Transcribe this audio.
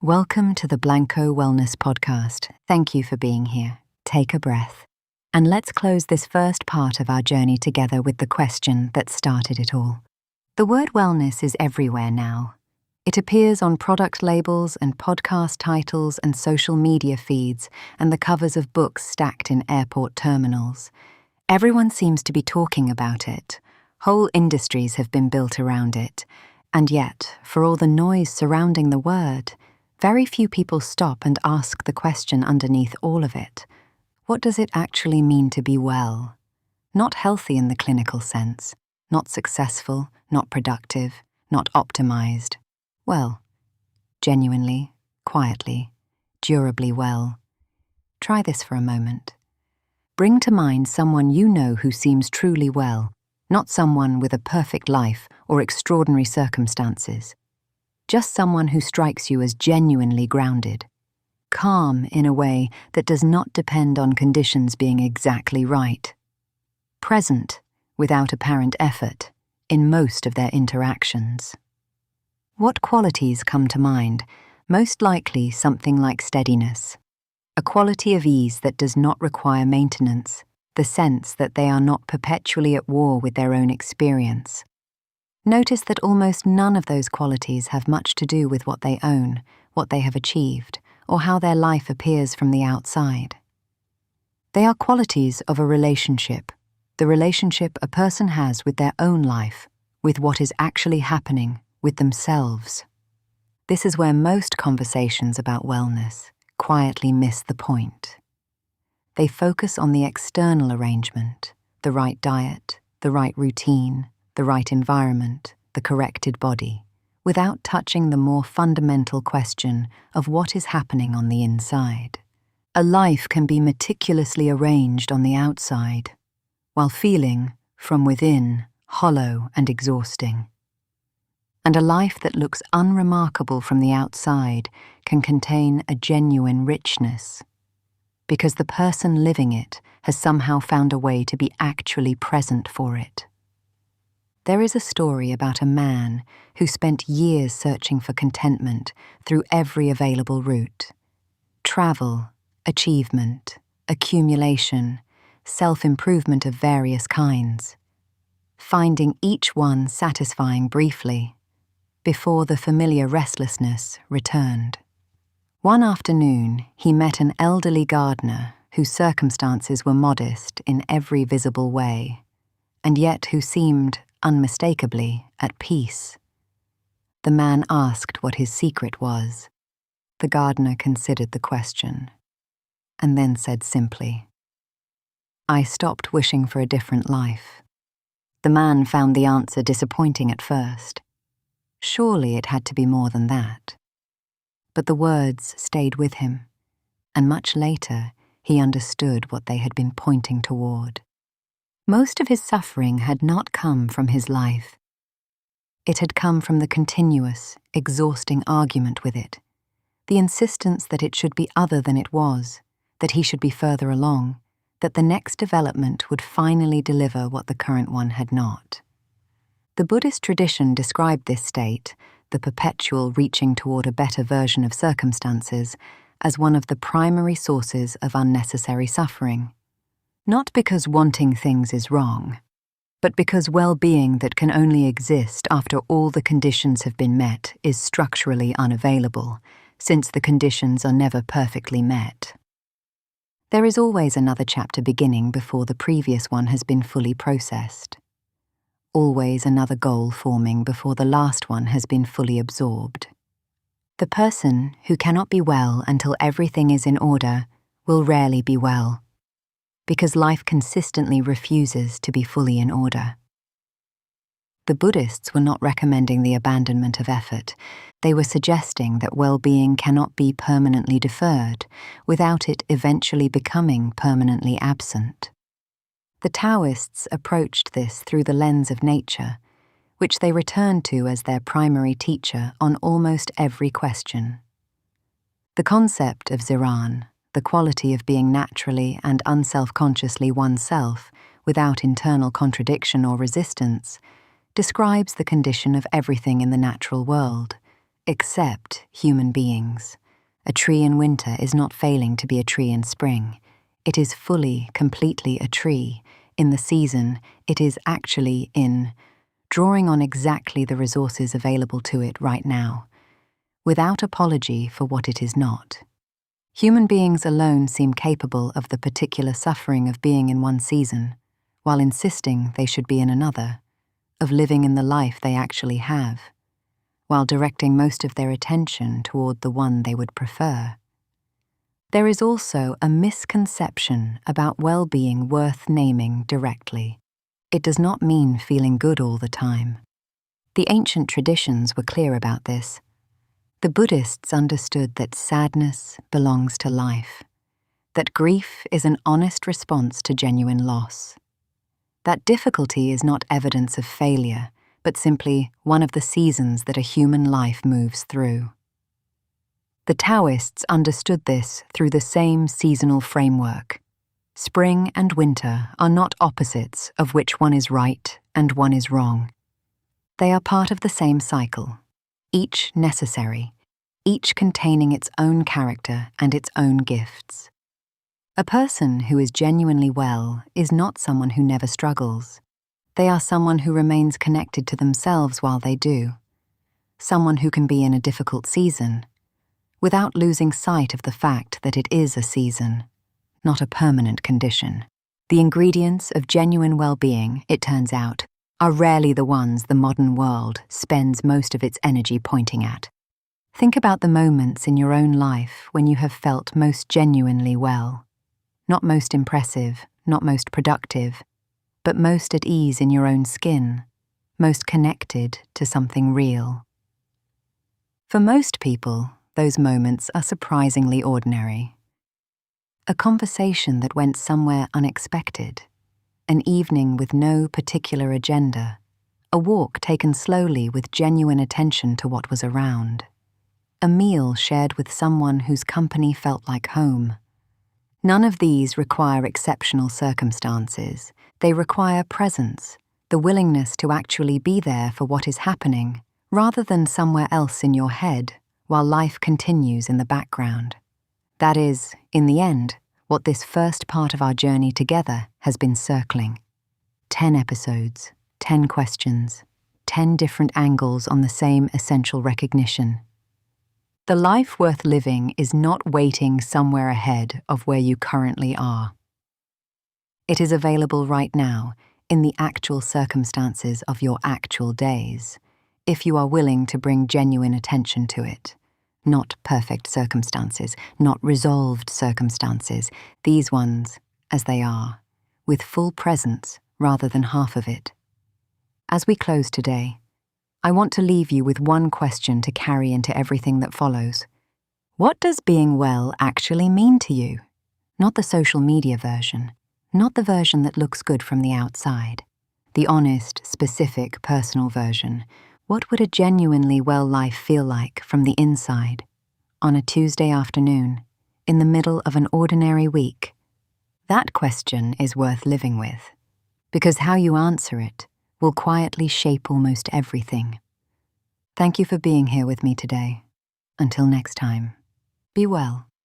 Welcome to the Blanco Wellness Podcast. Thank you for being here. Take a breath. And let's close this first part of our journey together with the question that started it all. The word wellness is everywhere now. It appears on product labels and podcast titles and social media feeds and the covers of books stacked in airport terminals. Everyone seems to be talking about it. Whole industries have been built around it. And yet, for all the noise surrounding the word, very few people stop and ask the question underneath all of it. What does it actually mean to be well? Not healthy in the clinical sense, not successful, not productive, not optimized. Well, genuinely, quietly, durably well. Try this for a moment. Bring to mind someone you know who seems truly well, not someone with a perfect life or extraordinary circumstances. Just someone who strikes you as genuinely grounded, calm in a way that does not depend on conditions being exactly right, present without apparent effort in most of their interactions. What qualities come to mind? Most likely something like steadiness, a quality of ease that does not require maintenance, the sense that they are not perpetually at war with their own experience. Notice that almost none of those qualities have much to do with what they own, what they have achieved, or how their life appears from the outside. They are qualities of a relationship, the relationship a person has with their own life, with what is actually happening with themselves. This is where most conversations about wellness quietly miss the point. They focus on the external arrangement, the right diet, the right routine, the right environment, the corrected body, without touching the more fundamental question of what is happening on the inside. A life can be meticulously arranged on the outside, while feeling, from within, hollow and exhausting. And a life that looks unremarkable from the outside can contain a genuine richness, because the person living it has somehow found a way to be actually present for it. There is a story about a man who spent years searching for contentment through every available route. Travel, achievement, accumulation, self-improvement of various kinds, finding each one satisfying briefly, before the familiar restlessness returned. One afternoon, he met an elderly gardener whose circumstances were modest in every visible way, and yet who seemed unmistakably at peace. The man asked what his secret was. The gardener considered the question, and then said simply, "I stopped wishing for a different life." The man found the answer disappointing at first. Surely it had to be more than that. But the words stayed with him, and much later he understood what they had been pointing toward. Most of his suffering had not come from his life. It had come from the continuous, exhausting argument with it, the insistence that it should be other than it was, that he should be further along, that the next development would finally deliver what the current one had not. The Buddhist tradition described this state, the perpetual reaching toward a better version of circumstances, as one of the primary sources of unnecessary suffering. Not because wanting things is wrong, but because well-being that can only exist after all the conditions have been met is structurally unavailable, since the conditions are never perfectly met. There is always another chapter beginning before the previous one has been fully processed. Always another goal forming before the last one has been fully absorbed. The person who cannot be well until everything is in order will rarely be well, because life consistently refuses to be fully in order. The Buddhists were not recommending the abandonment of effort. They were suggesting that well-being cannot be permanently deferred without it eventually becoming permanently absent. The Taoists approached this through the lens of nature, which they returned to as their primary teacher on almost every question. The concept of Ziran, the quality of being naturally and unself-consciously oneself without internal contradiction or resistance, describes the condition of everything in the natural world, except human beings. A tree in winter is not failing to be a tree in spring. It is fully, completely a tree. In the season, it is actually in, drawing on exactly the resources available to it right now, without apology for what it is not. Human beings alone seem capable of the particular suffering of being in one season, while insisting they should be in another, of living in the life they actually have, while directing most of their attention toward the one they would prefer. There is also a misconception about well-being worth naming directly. It does not mean feeling good all the time. The ancient traditions were clear about this. The Buddhists understood that sadness belongs to life, that grief is an honest response to genuine loss, that difficulty is not evidence of failure, but simply one of the seasons that a human life moves through. The Taoists understood this through the same seasonal framework. Spring and winter are not opposites of which one is right and one is wrong. They are part of the same cycle, each necessary, each containing its own character and its own gifts. A person who is genuinely well is not someone who never struggles. They are someone who remains connected to themselves while they do. Someone who can be in a difficult season, without losing sight of the fact that it is a season, not a permanent condition. The ingredients of genuine well-being, it turns out, are rarely the ones the modern world spends most of its energy pointing at. Think about the moments in your own life when you have felt most genuinely well. Not most impressive, not most productive, but most at ease in your own skin, most connected to something real. For most people, those moments are surprisingly ordinary. A conversation that went somewhere unexpected, an evening with no particular agenda, a walk taken slowly with genuine attention to what was around, a meal shared with someone whose company felt like home. None of these require exceptional circumstances. They require presence, the willingness to actually be there for what is happening, rather than somewhere else in your head, while life continues in the background. That is, in the end, what this first part of our journey together has been circling. 10 episodes, 10 questions, 10 different angles on the same essential recognition. The life worth living is not waiting somewhere ahead of where you currently are. It is available right now, in the actual circumstances of your actual days, if you are willing to bring genuine attention to it. Not perfect circumstances, not resolved circumstances, these ones as they are, with full presence rather than half of it. As we close today, I want to leave you with one question to carry into everything that follows. What does being well actually mean to you? Not the social media version, not the version that looks good from the outside, the honest, specific, personal version. What would a genuinely well life feel like from the inside, on a Tuesday afternoon, in the middle of an ordinary week? That question is worth living with, because how you answer it will quietly shape almost everything. Thank you for being here with me today. Until next time, be well.